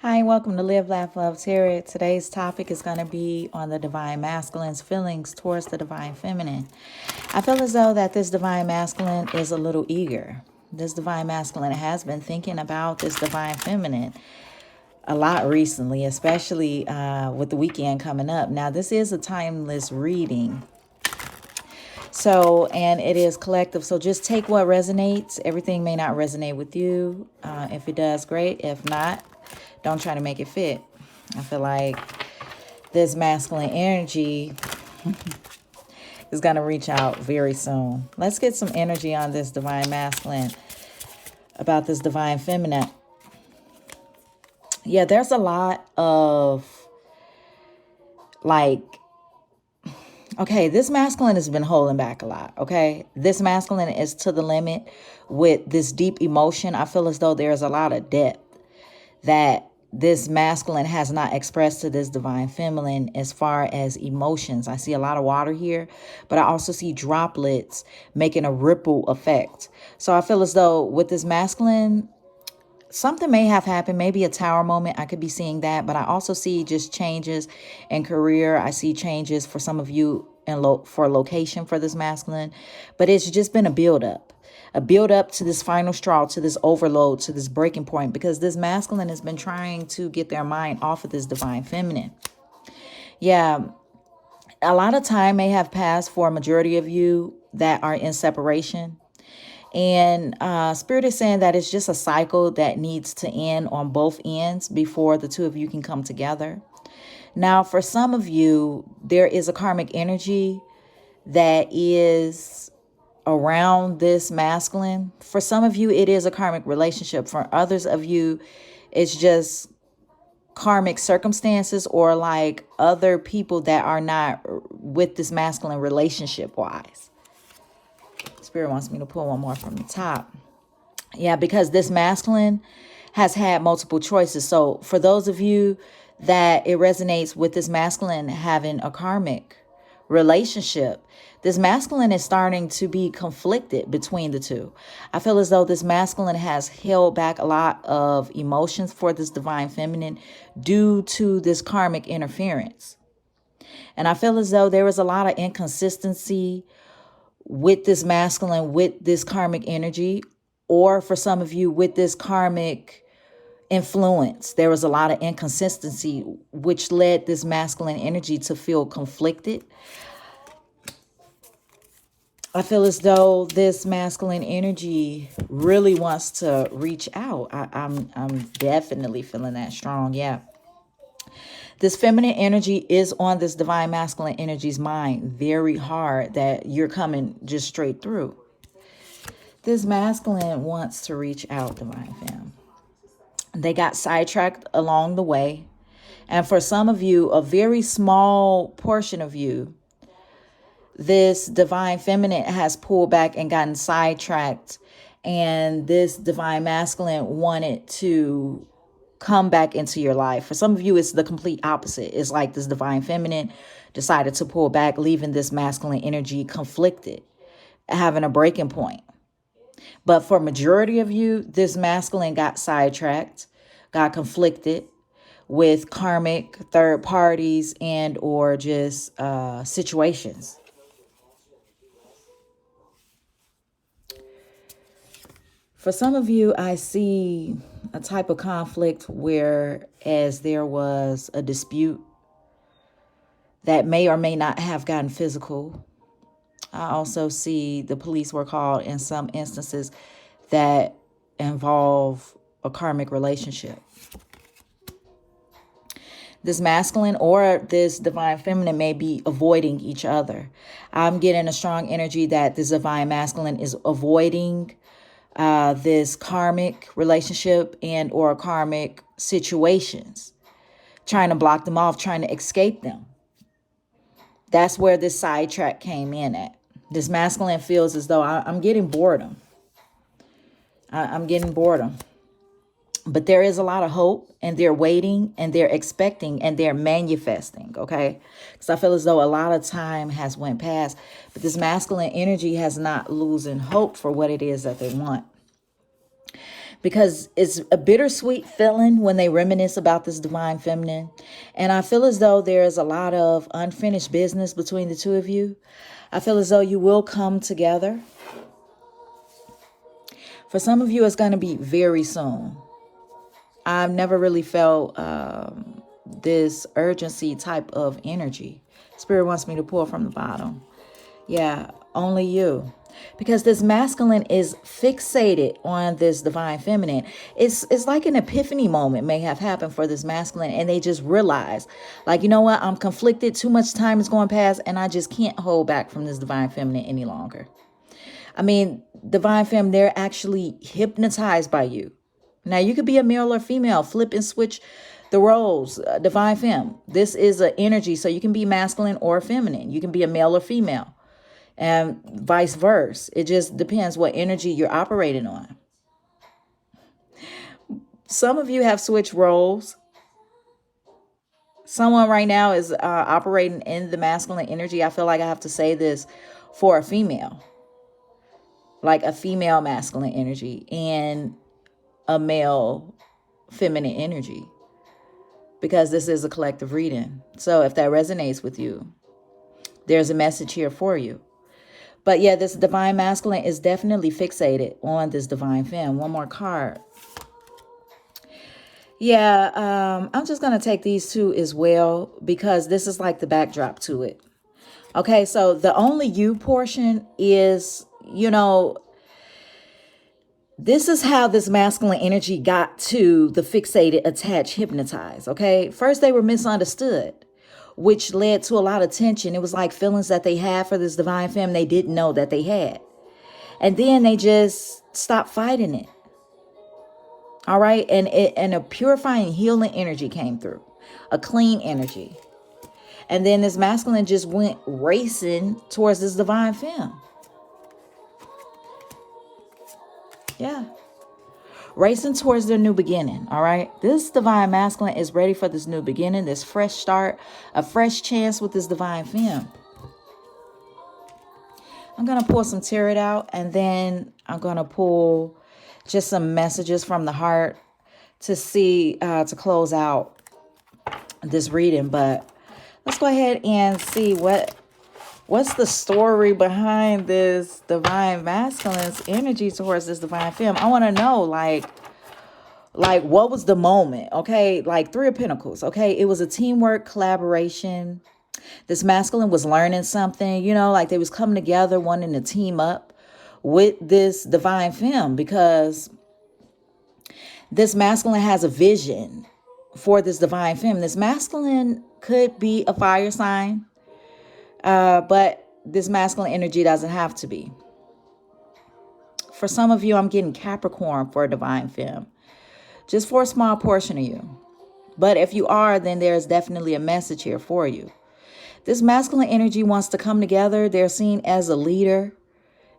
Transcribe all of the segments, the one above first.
Hi, and welcome to Live, Laugh, Love Tarot. Today's topic is going to be on the divine masculine's feelings towards the divine feminine. I feel as though that this divine masculine is a little eager. This divine masculine has been thinking about this divine feminine a lot recently, especially with the weekend coming up. Now, this is a timeless reading. And it is collective. So just take what resonates. Everything may not resonate with you. If it does, great. If not, don't try to make it fit. I feel like this masculine energy is going to reach out very soon. Let's get some energy on this divine masculine about this divine feminine. Yeah, there's a lot of okay, this masculine has been holding back a lot, okay? This masculine is to the limit with this deep emotion. I feel as though there's a lot of depth that this masculine has not expressed to this divine feminine as far as emotions. I see a lot of water here, but I also see droplets making a ripple effect. So I feel as though with this masculine, something may have happened, maybe a tower moment. I could be seeing that, but I also see just changes in career. I see changes for some of you for location for this masculine, but it's just been a build up to this final straw, to this overload, to this breaking point, because this masculine has been trying to get their mind off of this divine feminine. Yeah, a lot of time may have passed for a majority of you that are in separation. And Spirit is saying that it's just a cycle that needs to end on both ends before the two of you can come together. Now, for some of you, there is a karmic energy that is around this masculine. For some of you, it is a karmic relationship. For others of you, it's just karmic circumstances or like other people that are not with this masculine relationship wise. Spirit wants me to pull one more from the top. Yeah, because this masculine has had multiple choices. So for those of you that it resonates with this masculine having a karmic relationship, this masculine is starting to be conflicted between the two. I feel as though this masculine has held back a lot of emotions for this divine feminine due to this karmic interference. And I feel as though there is a lot of inconsistency with this masculine, with this karmic energy, or for some of you with this karmic influence. There was a lot of inconsistency, which led this masculine energy to feel conflicted. I feel as though this masculine energy really wants to reach out. I'm definitely feeling that strong. Yeah. This feminine energy is on this divine masculine energy's mind very hard, that you're coming just straight through. This masculine wants to reach out, divine fam. They got sidetracked along the way. And for some of you, a very small portion of you, this divine feminine has pulled back and gotten sidetracked. And this divine masculine wanted to come back into your life. For some of you, it's the complete opposite. It's like this divine feminine decided to pull back, leaving this masculine energy conflicted, having a breaking point. But for majority of you, this masculine got sidetracked, got conflicted with karmic third parties and or just situations. For some of you, I see a type of conflict where as there was a dispute that may or may not have gotten physical. I also see the police were called in some instances that involve a karmic relationship. This masculine or this divine feminine may be avoiding each other. I'm getting a strong energy that this divine masculine is avoiding this karmic relationship and or karmic situations, trying to block them off, trying to escape them. That's where this sidetrack came in at. This masculine feels as though I'm getting boredom. I'm getting boredom. But there is a lot of hope, and they're waiting and they're expecting and they're manifesting, okay? Because I feel as though a lot of time has went past, but this masculine energy has not losing hope for what it is that they want. because it's a bittersweet feeling when they reminisce about this divine feminine. And I feel as though there's a lot of unfinished business between the two of you. I feel as though you will come together. For some of you, it's going to be very soon. I've never really felt this urgency type of energy. Spirit wants me to pull from the bottom. Yeah, only you. Because this masculine is fixated on this divine feminine. It's like an epiphany moment may have happened for this masculine, and they just realize, like, you know what, I'm conflicted, too much time is going past, and I just can't hold back from this divine feminine any longer. I mean, divine femme, they're actually hypnotized by you. Now, you could be a male or female, flip and switch the roles, divine femme. This is an energy, so you can be masculine or feminine. You can be a male or female, and vice versa. It just depends what energy you're operating on. Some of you have switched roles. Someone right now is operating in the masculine energy. I feel like I have to say this for a female. Like a female masculine energy and a male feminine energy, because this is a collective reading. So if that resonates with you, there's a message here for you. But yeah, this divine masculine is definitely fixated on this divine femme. One more card. Yeah, I'm just going to take these two as well, because this is like the backdrop to it. Okay, so the only you portion is, you know, this is how this masculine energy got to the fixated, attached, hypnotized. Okay, first they were misunderstood, which led to a lot of tension. It was like feelings that they had for this divine femme they didn't know that they had. And then they just stopped fighting it. All right, and a purifying, healing energy came through, a clean energy. And then this masculine just went racing towards this divine femme. Yeah. Racing towards their new beginning. All right. This divine masculine is ready for this new beginning, this fresh start, a fresh chance with this divine femme. I'm going to pull some tarot out, and then I'm going to pull just some messages from the heart to see, to close out this reading. But let's go ahead and see what's the story behind this divine masculine's energy towards this divine femme. I want to know, like what was the moment? Okay, like Three of Pentacles. Okay, it was a teamwork, collaboration. This masculine was learning something, you know, like they was coming together, wanting to team up with this divine femme, because this masculine has a vision for this divine femme. This masculine could be a fire sign. But this masculine energy doesn't have to be. For some of you, I'm getting Capricorn for a divine femme, just for a small portion of you. But if you are, then there's definitely a message here for you. This masculine energy wants to come together. They're seen as a leader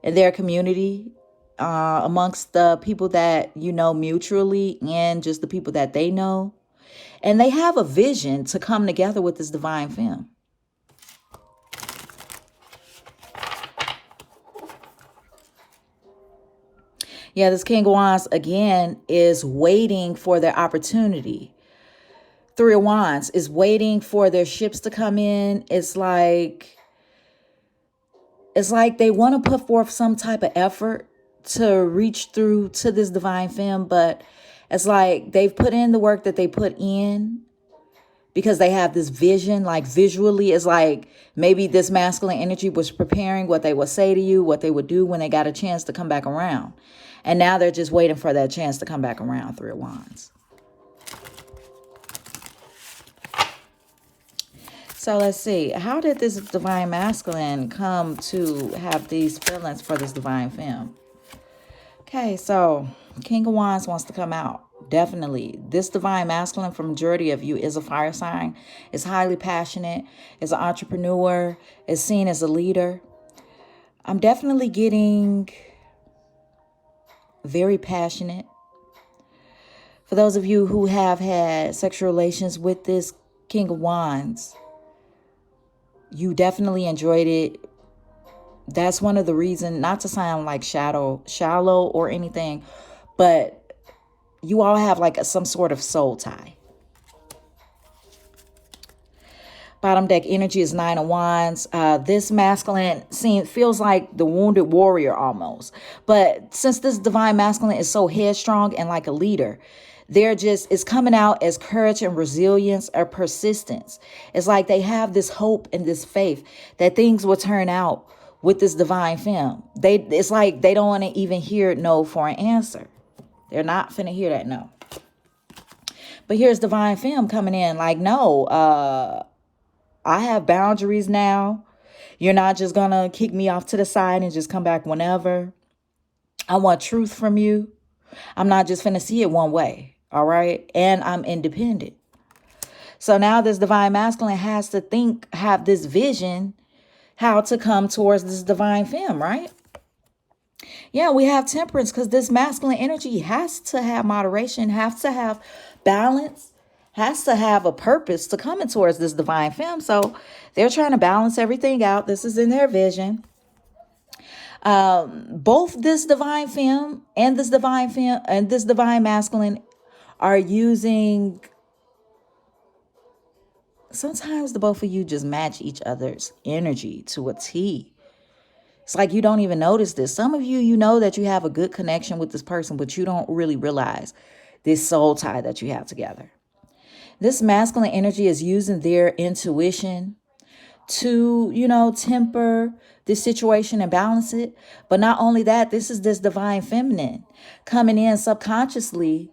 in their community, amongst the people that you know mutually and just the people that they know. And they have a vision to come together with this divine femme. Yeah, this King of Wands, again, is waiting for their opportunity. Three of Wands is waiting for their ships to come in. It's like they want to put forth some type of effort to reach through to this divine femme, but it's like they've put in the work that they put in because they have this vision. Like visually, it's like maybe this masculine energy was preparing what they would say to you, what they would do when they got a chance to come back around. And now they're just waiting for that chance to come back around. Three of Wands. So let's see. How did this divine masculine come to have these feelings for this divine femme? Okay, so King of Wands wants to come out. Definitely. This divine masculine, for majority of you, is a fire sign. Is highly passionate. Is an entrepreneur. Is seen as a leader. I'm definitely getting very passionate. For those of you who have had sexual relations with this King of Wands, you definitely enjoyed it. That's one of the reasons, not to sound like shallow or anything, but you all have like some sort of soul tie. Bottom deck energy is 9 of Wands. This masculine feels like the wounded warrior almost. But since this divine masculine is so headstrong and like a leader, it's coming out as courage and resilience or persistence. It's like they have this hope and this faith that things will turn out with this divine femme. It's like they don't want to even hear no for an answer. They're not finna hear that no. But here's divine femme coming in like, no, I have boundaries now. You're not just going to kick me off to the side and just come back whenever. I want truth from you. I'm not just finna see it one way. All right. And I'm independent. So now this divine masculine has to have this vision, how to come towards this divine femme, right? Yeah, we have temperance because this masculine energy has to have moderation, has to have balance, has to have a purpose to coming towards this divine femme. So they're trying to balance everything out. This is in their vision. Both this divine femme and this divine masculine are using. Sometimes the both of you just match each other's energy to a T. It's like you don't even notice this. Some of you, you know that you have a good connection with this person, but you don't really realize this soul tie that you have together. This masculine energy is using their intuition to, temper this situation and balance it. But not only that, this is this divine feminine coming in subconsciously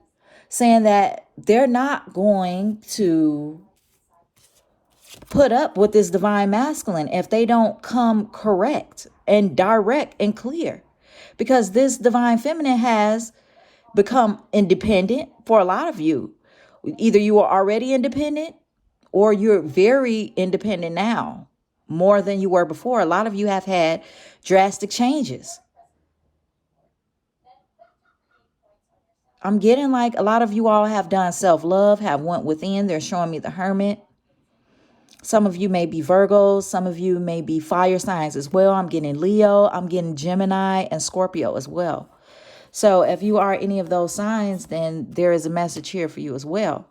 saying that they're not going to put up with this divine masculine if they don't come correct and direct and clear. Because this divine feminine has become independent for a lot of you. Either you are already independent or you're very independent now, more than you were before. A lot of you have had drastic changes. I'm getting like a lot of you all have done self-love, have went within. They're showing me the Hermit. Some of you may be Virgos. Some of you may be fire signs as well. I'm getting Leo. I'm getting Gemini and Scorpio as well. So if you are any of those signs, then there is a message here for you as well.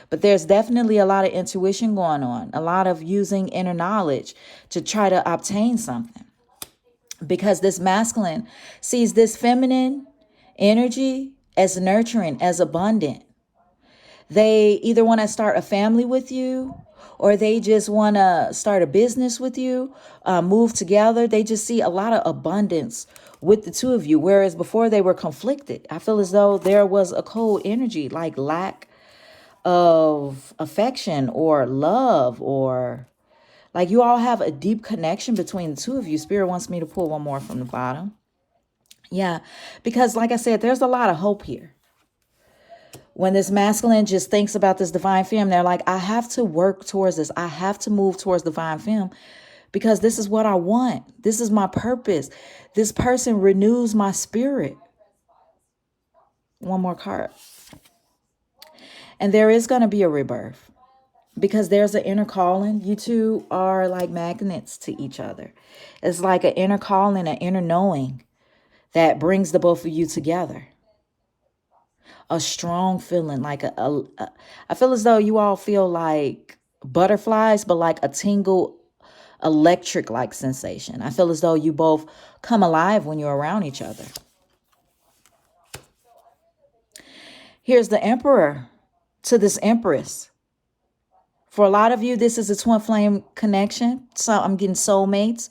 But there's definitely a lot of intuition going on, a lot of using inner knowledge to try to obtain something. Because this masculine sees this feminine energy as nurturing, as abundant. They either want to start a family with you, or they just want to start a business with you, move together. They just see a lot of abundance with the two of you, whereas before they were conflicted. I feel as though there was a cold energy, like lack of affection or love, or like you all have a deep connection between the two of you. Spirit wants me to pull one more from the bottom. Yeah, because like I said, there's a lot of hope here. When this masculine just thinks about this divine femme, they're like, I have to work towards this. I have to move towards divine femme because this is what I want. This is my purpose. This person renews my spirit. One more card. And there is going to be a rebirth because there's an inner calling. You two are like magnets to each other. It's like an inner calling, an inner knowing that brings the both of you together. A strong feeling, like I feel as though you all feel like butterflies, but like a tingle, electric like sensation. I feel as though you both come alive when you're around each other. Here's the Emperor to this Empress. For a lot of you, this is a twin flame connection. So I'm getting soulmates.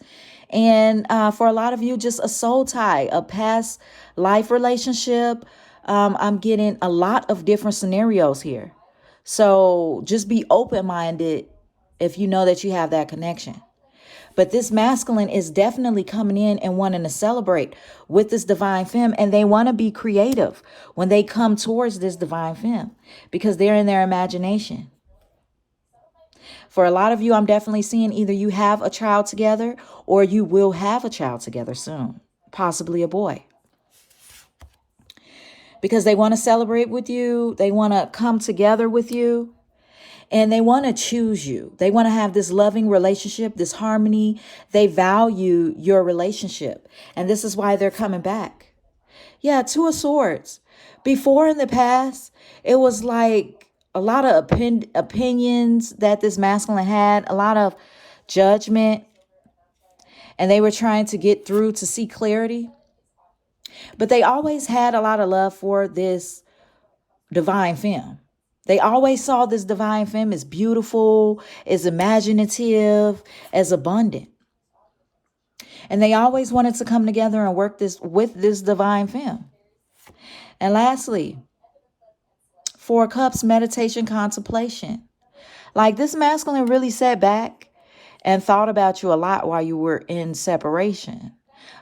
And for a lot of you, just a soul tie, a past life relationship. I'm getting a lot of different scenarios here. So just be open-minded if you know that you have that connection. But this masculine is definitely coming in and wanting to celebrate with this divine femme. And they want to be creative when they come towards this divine femme because they're in their imagination. For a lot of you, I'm definitely seeing either you have a child together or you will have a child together soon, possibly a boy. Because they want to celebrate with you. They want to come together with you. And they want to choose you. They want to have this loving relationship, this harmony. They value your relationship. And this is why they're coming back. Yeah, Two of Swords. Before in the past, it was like a lot of opinions that this masculine had, a lot of judgment, and they were trying to get through to see clarity. But they always had a lot of love for this divine femme. They always saw this divine femme as beautiful, as imaginative, as abundant. And they always wanted to come together and work this with this divine femme. And lastly, 4 cups, meditation, contemplation. Like this masculine really sat back and thought about you a lot while you were in separation.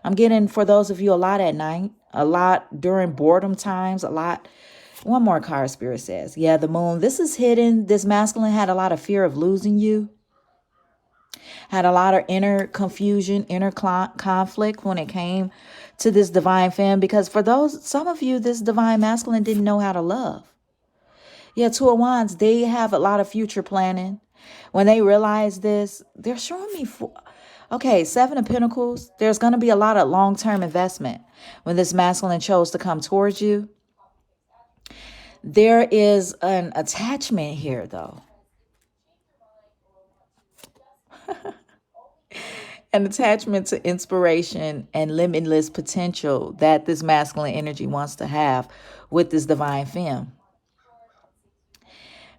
I'm getting, for those of you, a lot at night, a lot during boredom times, a lot. One more card, Spirit says. Yeah, the moon. This is hidden. This masculine had a lot of fear of losing you. Had a lot of inner confusion, inner conflict when it came to this divine femme. Because for some of you, this divine masculine didn't know how to love. Yeah, 2 of Wands, they have a lot of future planning. When they realize this, they're showing me, okay, 7 of Pentacles, there's going to be a lot of long-term investment when this masculine chose to come towards you. There is an attachment here, though. An attachment to inspiration and limitless potential that this masculine energy wants to have with this divine femme.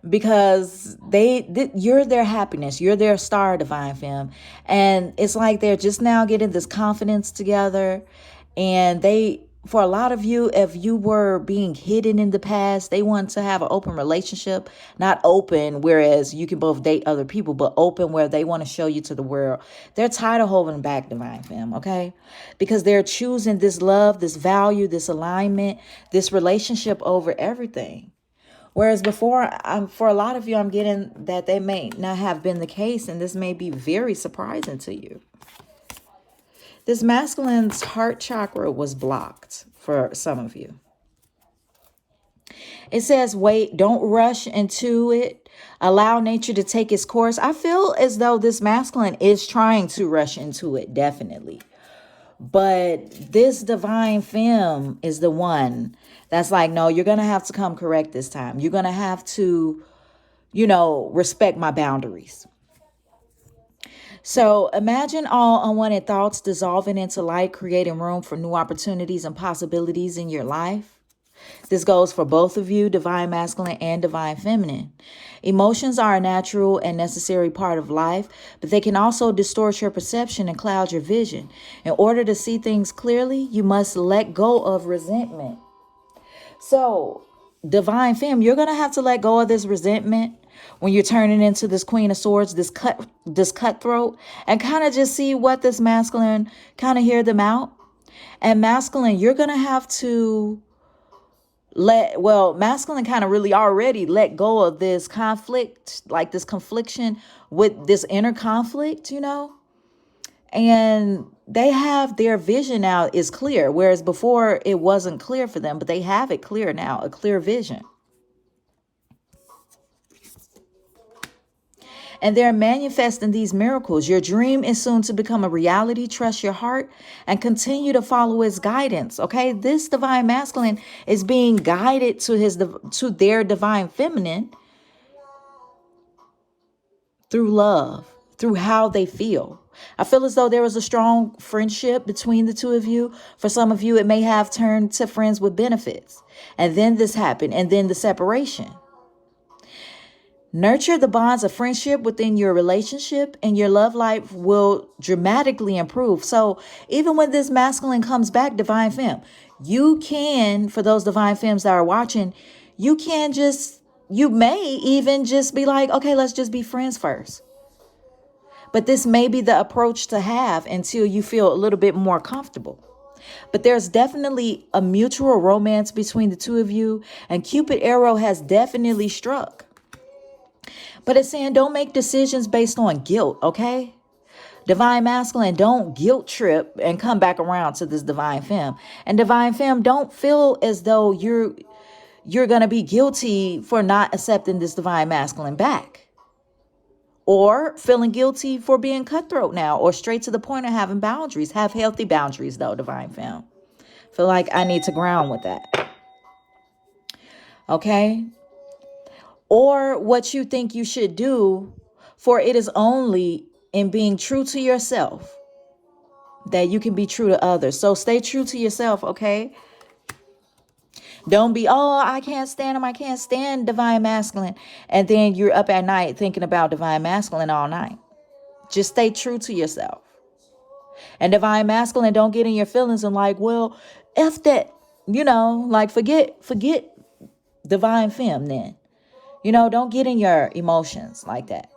Because you're their happiness. You're their star, divine femme. And it's like they're just now getting this confidence together. And for a lot of you, if you were being hidden in the past, they want to have an open relationship. Not open, whereas you can both date other people, but open where they want to show you to the world. They're tired of holding back, divine femme, okay? Because they're choosing this love, this value, this alignment, this relationship over everything. Whereas before, for a lot of you, I'm getting that they may not have been the case, and this may be very surprising to you. This masculine's heart chakra was blocked for some of you. It says, wait, don't rush into it. Allow nature to take its course. I feel as though this masculine is trying to rush into it, definitely. But this divine femme is the one that's like, no, you're going to have to come correct this time. You're going to have to, respect my boundaries. So imagine all unwanted thoughts dissolving into light, creating room for new opportunities and possibilities in your life. This goes for both of you, divine masculine and divine feminine. Emotions are a natural and necessary part of life, but they can also distort your perception and cloud your vision. In order to see things clearly, you must let go of resentment. So, divine femme, you're going to have to let go of this resentment when you're turning into this Queen of Swords, this cutthroat, and kind of just see what this masculine, kind of hear them out. And masculine, you're going to have to masculine kind of really already let go of this conflict, like this confliction with this inner conflict, and they have their vision now is clear, whereas before it wasn't clear for them, but they have it clear now, a clear vision. And they're manifesting these miracles. Your dream is soon to become a reality. Trust your heart and continue to follow its guidance. Okay, this divine masculine is being guided to their divine feminine through love, through how they feel. I feel as though there was a strong friendship between the 2 of you. For some of you, it may have turned to friends with benefits. And then this happened, and then the separation. Nurture the bonds of friendship within your relationship, and your love life will dramatically improve. So even when this masculine comes back, divine femme, you can, for those divine femmes that are watching, you may even just be like, okay, let's just be friends first. But this may be the approach to have until you feel a little bit more comfortable. But there's definitely a mutual romance between the 2 of you, and Cupid arrow has definitely struck. But it's saying don't make decisions based on guilt, okay? Divine masculine, don't guilt trip and come back around to this divine femme. And divine femme, don't feel as though you're going to be guilty for not accepting this divine masculine back. Or feeling guilty for being cutthroat now, or straight to the point of having boundaries. Have healthy boundaries, though, divine femme. Feel like I need to ground with that. Okay? Or what you think you should do, for it is only in being true to yourself that you can be true to others. So stay true to yourself, okay? Don't be, oh, I can't stand him. I can't stand divine masculine. And then you're up at night thinking about divine masculine all night. Just stay true to yourself. And divine masculine, don't get in your feelings and like, well, F that, like forget divine femme then. Don't get in your emotions like that.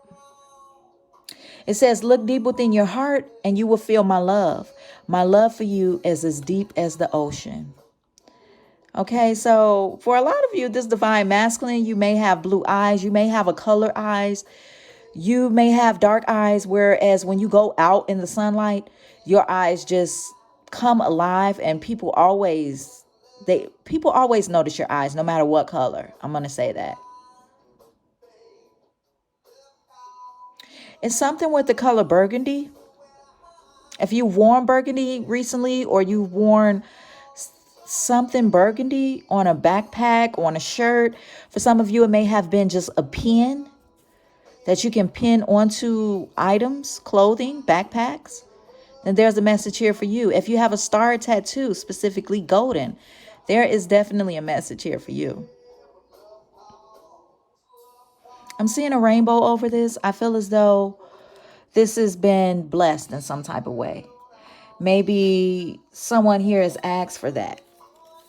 It says, look deep within your heart and you will feel my love. My love for you is as deep as the ocean. Okay, so for a lot of you, this divine masculine, you may have blue eyes. You may have a color eyes. You may have dark eyes, whereas when you go out in the sunlight, your eyes just come alive, and people always notice your eyes no matter what color. I'm going to say that. It's something with the color burgundy. If you've worn burgundy recently, or you've worn something burgundy on a backpack, on a shirt, for some of you, it may have been just a pin that you can pin onto items, clothing, backpacks. Then there's a message here for you. If you have a star tattoo, specifically golden, there is definitely a message here for you. I'm seeing a rainbow over this. I feel as though this has been blessed in some type of way. Maybe someone here has asked for that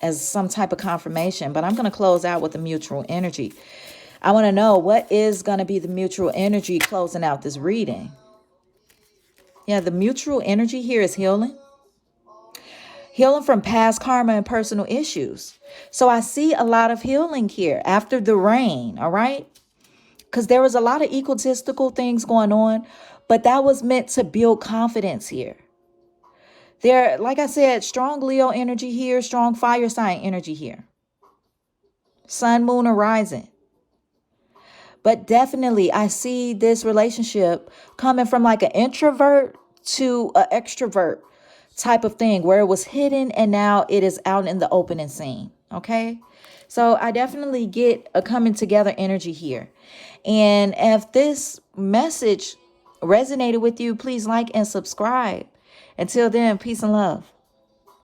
as some type of confirmation, but I'm going to close out with the mutual energy. I want to know, what is going to be the mutual energy closing out this reading? Yeah, the mutual energy here is healing. Healing from past karma and personal issues. So I see a lot of healing here after the rain, all right? Because there was a lot of egotistical things going on, but that was meant to build confidence here. There, like I said, strong Leo energy here, strong fire sign energy here. Sun, moon, or rising. But definitely, I see this relationship coming from like an introvert to an extrovert type of thing, where it was hidden and now it is out in the open and seen. Okay. So I definitely get a coming together energy here. And if this message resonated with you, please like and subscribe. Until then, peace and love.